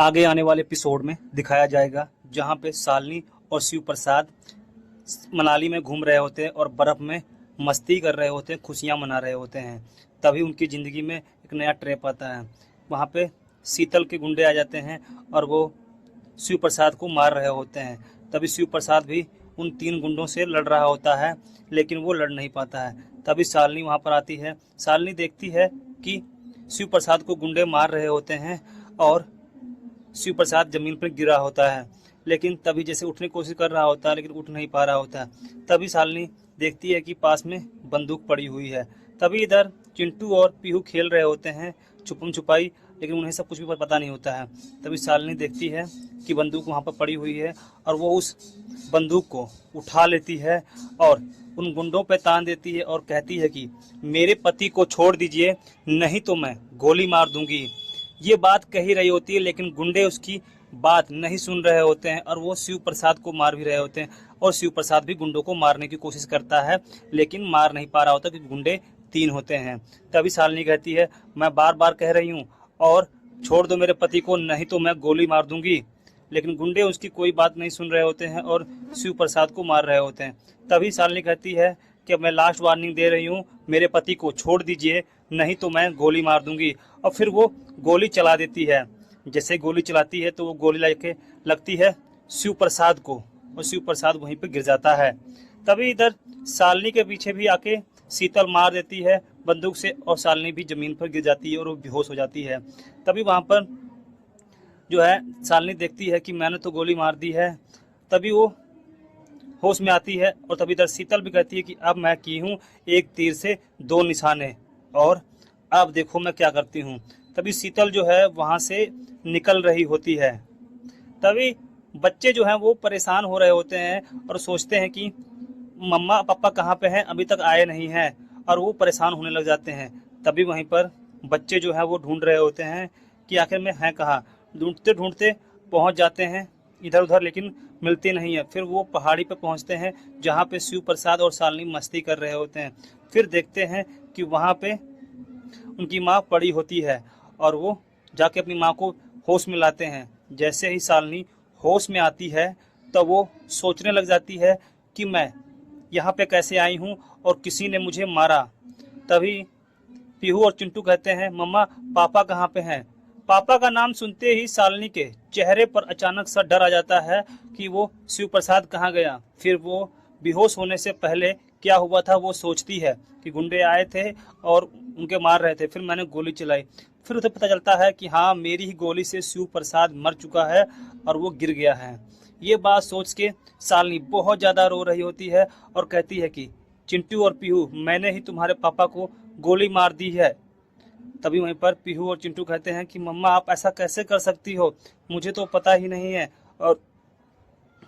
आगे आने वाले एपिसोड में दिखाया जाएगा, जहां पे शालिनी और शिव प्रसाद मनाली में घूम रहे होते हैं और बर्फ में मस्ती कर रहे होते हैं, खुशियां मना रहे होते हैं। तभी उनकी ज़िंदगी में एक नया ट्रैप आता है। वहां पे शीतल के गुंडे आ जाते हैं और वो शिव प्रसाद को मार रहे होते हैं। तभी शिव प्रसाद भी उन 3 गुंडों से लड़ रहा होता है, लेकिन वो लड़ नहीं पाता है। तभी शालिनी वहां पर आती है। शालिनी देखती है कि शिव प्रसाद को गुंडे मार रहे होते हैं और शिव प्रसाद जमीन पर गिरा होता है, लेकिन तभी जैसे उठने की कोशिश कर रहा होता है, लेकिन उठ नहीं पा रहा होता है। तभी शालिनी देखती है कि पास में बंदूक पड़ी हुई है। तभी इधर चिंटू और पीहू खेल रहे होते हैं छुपम छुपाई, लेकिन उन्हें सब कुछ भी पता नहीं होता है। तभी शालिनी देखती है कि बंदूक वहाँ पर पड़ी हुई है और वो उस बंदूक को उठा लेती है और उन गुंडों पे तान देती है और कहती है कि मेरे पति को छोड़ दीजिए, नहीं तो मैं गोली मार दूंगी। ये बात कही रही होती है, लेकिन गुंडे उसकी बात नहीं सुन रहे होते हैं और वो शिव प्रसाद को मार भी रहे होते हैं। और शिव प्रसाद भी गुंडों को मारने की कोशिश करता है, लेकिन मार नहीं पा रहा होता क्योंकि गुंडे 3 होते हैं। तभी शालिनी कहती है, मैं बार बार कह रही हूँ और छोड़ दो मेरे पति को, नहीं तो मैं गोली मार दूंगी। लेकिन गुंडे उसकी कोई बात नहीं सुन रहे होते हैं और शिव प्रसाद को मार रहे होते हैं। तभी शालिनी कहती है कि मैं लास्ट वार्निंग दे रही हूँ, मेरे पति को छोड़ दीजिए, नहीं तो मैं गोली मार दूंगी। और फिर वो गोली चला देती है। जैसे गोली चलाती है तो वो गोली लेके लगती है शिव प्रसाद को और शिव प्रसाद वहीं पे गिर जाता है। तभी इधर शालिनी के पीछे भी आके शीतल मार देती है बंदूक से और शालिनी भी जमीन पर गिर जाती है और वो बेहोश हो जाती है। तभी वहाँ पर जो है शालिनी देखती है कि मैंने तो गोली मार दी है। तभी वो होश में आती है और तभी इधर शीतल भी कहती है कि अब मैं की हूँ 1 तीर से 2 निशाने और अब देखो मैं क्या करती हूँ। तभी शीतल जो है वहाँ से निकल रही होती है। तभी बच्चे जो हैं वो परेशान हो रहे होते हैं और सोचते हैं कि मम्मा पापा कहाँ पे हैं, अभी तक आए नहीं हैं, और वो परेशान होने लग जाते हैं। तभी वहीं पर बच्चे जो हैं वो ढूंढ रहे होते हैं कि आखिर में हैं कहाँ। ढूंढते ढूंढते पहुँच जाते हैं इधर उधर, लेकिन मिलते नहीं है। फिर वो पहाड़ी पर पहुँचते हैं जहाँ पे शिव प्रसाद और शालिनी मस्ती कर रहे होते हैं। फिर देखते हैं कि वहाँ पे उनकी माँ पड़ी होती है और वो जाके अपनी माँ को होश में लाते हैं। जैसे ही शालिनी होश में आती है तो वो सोचने लग जाती है कि मैं यहाँ पे कैसे आई हूँ और किसी ने मुझे मारा। तभी पीहू और चिंटू कहते हैं, मम्मा पापा कहाँ पे हैं। पापा का नाम सुनते ही शालिनी के चेहरे पर अचानक सा डर आ जाता है कि वो शिव प्रसाद कहाँ गया। फिर वो बेहोश होने से पहले क्या हुआ था वो सोचती है कि गुंडे आए थे और उनके मार रहे थे, फिर मैंने गोली चलाई। फिर उसे पता चलता है कि हाँ, मेरी ही गोली से शिव प्रसाद मर चुका है और वो गिर गया है। ये बात सोच के शालिनी बहुत ज़्यादा रो रही होती है और कहती है कि चिंटू और पीहू, मैंने ही तुम्हारे पापा को गोली मार दी है। तभी वहीं पर पीहू और चिंटू कहते हैं कि मम्मा आप ऐसा कैसे कर सकती हो, मुझे तो पता ही नहीं है। और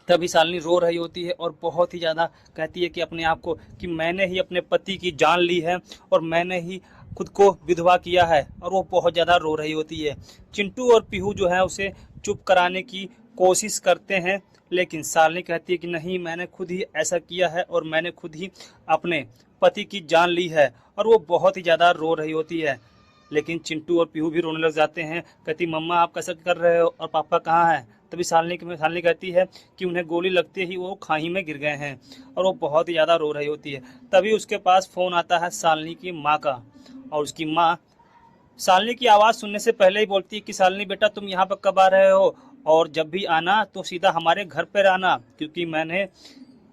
तभी शालिनी रो रही होती है और बहुत ही ज़्यादा कहती है कि अपने आप को कि मैंने ही अपने पति की जान ली है और मैंने ही खुद को विधवा किया है, और वो बहुत ज़्यादा रो रही होती है। चिंटू और पीहू जो है उसे चुप कराने की कोशिश करते हैं, लेकिन शालिनी कहती है कि नहीं, मैंने खुद ही ऐसा किया है और मैंने खुद ही अपने पति की जान ली है, और वो बहुत ही ज़्यादा रो रही होती है। लेकिन चिंटू और पीहू भी रोने लग जाते हैं, कहती मम्मा आप कैसा कर रहे हो और पापा कहाँ हैं। तभी शालिनी कहती है कि उन्हें गोली लगते ही वो खाई में गिर गए हैं, और वो बहुत ही ज़्यादा रो रही होती है। तभी उसके पास फ़ोन आता है शालिनी की माँ का, और उसकी माँ शालिनी की आवाज़ सुनने से पहले ही बोलती है कि शालिनी बेटा तुम यहाँ पर कब आ रहे हो, और जब भी आना तो सीधा हमारे घर पर आना, क्योंकि मैंने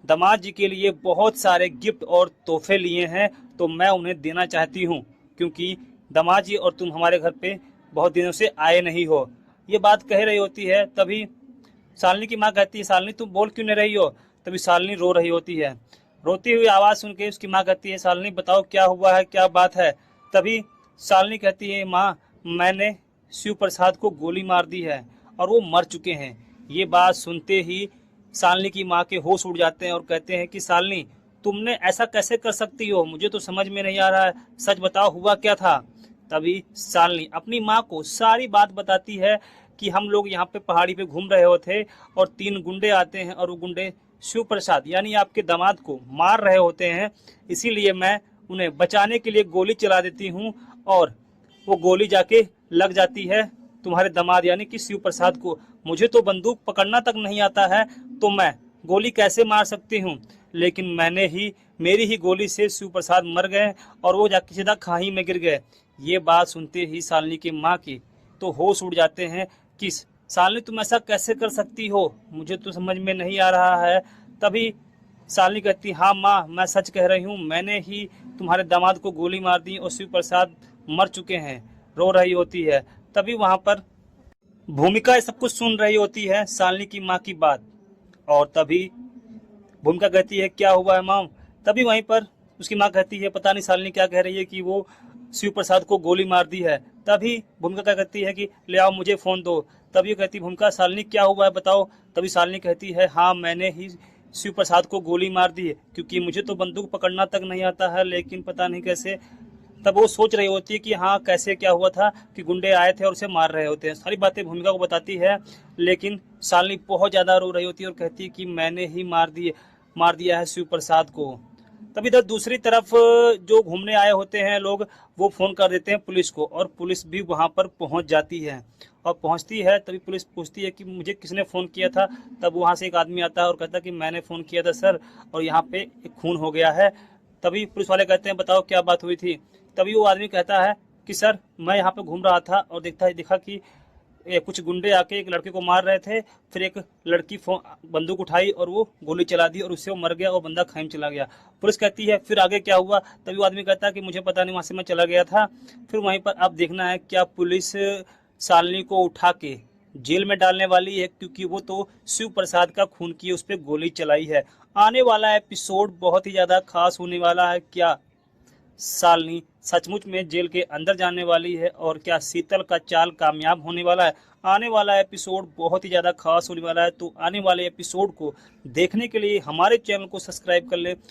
दामाद जी के लिए बहुत सारे गिफ्ट और तोहफे लिए हैं, तो मैं उन्हें देना चाहती हूँ, क्योंकि दामाद जी और तुम हमारे घर पे बहुत दिनों से आए नहीं हो। ये बात कह रही होती है। तभी शालिनी की माँ कहती है, शालिनी तुम बोल क्यों नहीं रही हो। तभी शालिनी रो रही होती है। रोती हुई आवाज़ सुन के उसकी माँ कहती है, शालिनी बताओ क्या हुआ है, क्या बात है। तभी शालिनी कहती है, माँ मैंने शिव प्रसाद को गोली मार दी है और वो मर चुके हैं। ये बात सुनते ही शालिनी की माँ के होश उड़ जाते हैं और कहते हैं कि शालिनी तुमने ऐसा कैसे कर सकती हो, मुझे तो समझ में नहीं आ रहा है, सच बताओ हुआ क्या था। तभी शालिनी अपनी माँ को सारी बात बताती है कि हम लोग यहाँ पे पहाड़ी पे घूम रहे होते और 3 गुंडे आते हैं और वो गुंडे शिव प्रसाद यानी आपके दामाद को मार रहे होते हैं, इसीलिए मैं उन्हें बचाने के लिए गोली चला देती हूँ और वो गोली जाके लग जाती है तुम्हारे दामाद यानी कि शिव प्रसाद को। मुझे तो बंदूक पकड़ना तक नहीं आता है, तो मैं गोली कैसे मार सकती हूँ? लेकिन मेरी ही गोली से शिव प्रसाद मर गए और वो जाके सीधा खाई में गिर गए। ये बात सुनते ही शालिनी की माँ की तो होश उड़ जाते हैं कि शालिनी तुम ऐसा कैसे कर सकती हो, मुझे तो समझ में नहीं आ रहा है। तभी शालिनी कहती, हाँ माँ, मैं सच कह रही हूँ, मैंने ही तुम्हारे दामाद को गोली मार दी और शिव प्रसाद मर चुके हैं। रो रही होती है। तभी वहां पर भूमिका ये सब कुछ सुन रही होती है शालिनी की माँ की बात, और तभी भूमिका कहती है, क्या हुआ है माँ? तभी वहीं पर उसकी माँ कहती है, पता नहीं शालिनी क्या कह रही है कि वो शिव प्रसाद को गोली मार दी है। तभी भूमिका क्या कहती है कि ले आओ, मुझे फोन दो। तभी कहती भूमिका, शालिनी क्या हुआ है बताओ। तभी शालिनी कहती है, हाँ मैंने ही शिव प्रसाद को गोली मार दी है, क्योंकि मुझे तो बंदूक पकड़ना तक नहीं आता है, लेकिन पता नहीं कैसे। तब वो सोच रही होती है कि हाँ कैसे क्या हुआ था कि गुंडे आए थे और उसे मार रहे होते हैं। सारी बातें भूमिका को बताती है, लेकिन शालिनी बहुत ज्यादा रो रही होती है और कहती है कि मैंने ही मार दिया है शिव प्रसाद को। तब इधर दूसरी तरफ जो घूमने आए होते हैं लोग, वो फोन कर देते हैं पुलिस को, और पुलिस भी वहां पर पहुंच जाती है। और पहुंचती है तभी पुलिस पूछती है कि मुझे किसने फ़ोन किया था। तब वहां से एक आदमी आता है और कहता है कि मैंने फ़ोन किया था सर, और यहाँ पे एक खून हो गया है। तभी पुलिस वाले कहते हैं, बताओ क्या बात हुई थी। तभी वो आदमी कहता है कि सर मैं यहाँ पे घूम रहा था और देखा कि कुछ गुंडे आके एक लड़के को मार रहे थे, फिर एक लड़की बंदूक उठाई और वो गोली चला दी और उससे वो मर गया और बंदा खाई में चला गया। पुलिस कहती है, फिर आगे क्या हुआ? तभी वो आदमी कहता है कि मुझे पता नहीं, वहां से मैं चला गया था। फिर वहीं पर अब देखना है क्या पुलिस शालिनी को उठा के जेल में डालने वाली है, क्योंकि वो तो शिव प्रसाद का खून किए उस पर गोली चलाई है। आने वाला एपिसोड बहुत ही ज्यादा खास होने वाला है। क्या शालिनी सचमुच में जेल के अंदर जाने वाली है, और क्या शीतल का चाल कामयाब होने वाला है? आने वाला एपिसोड बहुत ही ज्यादा खास होने वाला है। तो आने वाले एपिसोड को देखने के लिए हमारे चैनल को सब्सक्राइब कर ले।